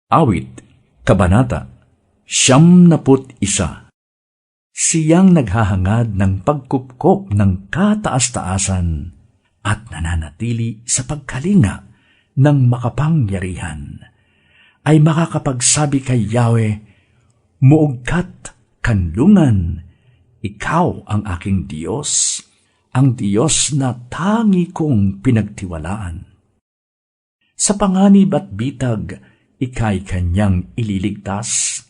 Awit, Kabanata 91. Siyang naghahangad ng pagkupkop ng kataas-taasan at nananatili sa pagkalinga ng makapangyarihan, ay makakapagsabi kay Yahweh, "Muugkat kanlungan, ikaw ang aking Diyos, ang Diyos na tangi kong pinagtiwalaan. Sa panganib at bitag, ika'y kanyang ililigtas,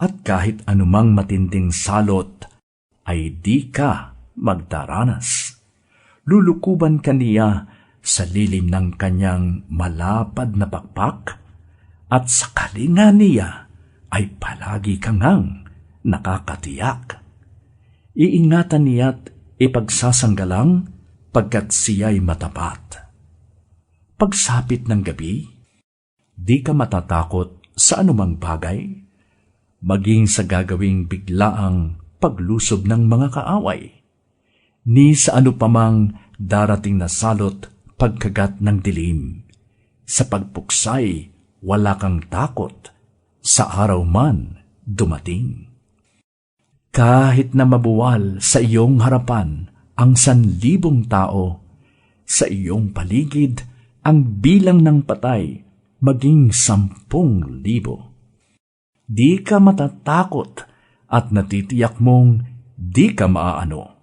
at kahit anumang matinding salot, ay di ka magdaranas. Lulukuban ka niya sa lilim ng kanyang malapad na pakpak, at sa kalinga niya ay palagi kang nakakatiyak. Iingatan niya't ipagsasanggalang pagkat siya'y matapat. Pagsapit ng gabi, di ka matatakot sa anumang bagay, maging sa gagawing biglaang paglusob ng mga kaaway, ni sa anupamang darating na salot pagkagat ng dilim. Sa pagpuksay, wala kang takot, sa araw man dumating. Kahit na mabuwal sa iyong harapan ang 1,000 tao, sa iyong paligid ang bilang ng patay maging 10,000. Di ka matatakot at natitiyak mong di ka maaano.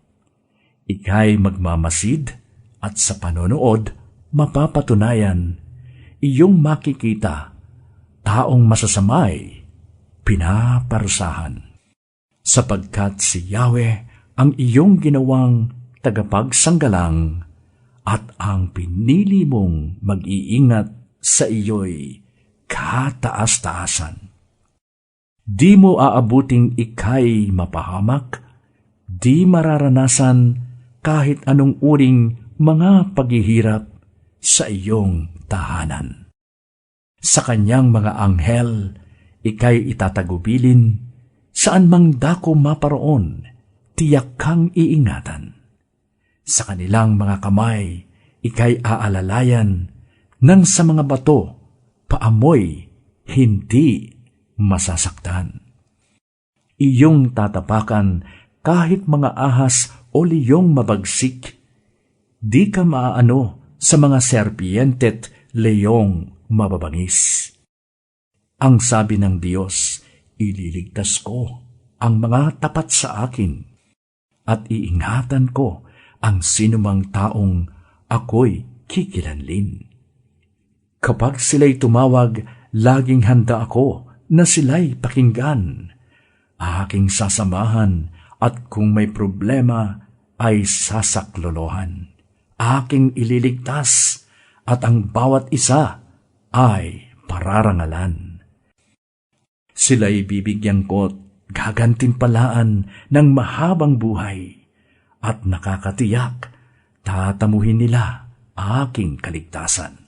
Ika'y magmamasid at sa panonood mapapatunayan, iyong makikita, taong masasamay, pinaparusahan. Sapagkat si Yahweh ang iyong ginawang tagapagsanggalang at ang pinili mong mag-iingat sa iyo'y kataas-taasan. Di mo aabuting ika'y mapahamak, di mararanasan kahit anong uring mga paghihirap sa iyong tahanan. Sa kanyang mga anghel, ika'y itatagubilin, saan mang dako maparoon, tiyak kang iingatan. Sa kanilang mga kamay, ika'y aalalayan, nang sa mga bato, paamoy, hindi masasaktan. Iyong tatapakan kahit mga ahas o liyong mabagsik, di ka maaano sa mga serpiente't leyong mababangis. Ang sabi ng Diyos, ililigtas ko ang mga tapat sa akin, at iingatan ko ang sinumang taong ako'y kikilanlin. Kapag sila'y tumawag, laging handa ako na sila'y pakinggan. Aking sasamahan at kung may problema ay sasaklolohan. Aking ililigtas at ang bawat isa ay pararangalan. Sila'y bibigyan ko't gagantimpalaan ng mahabang buhay, at nakakatiyak, tatamuhin nila aking kaligtasan.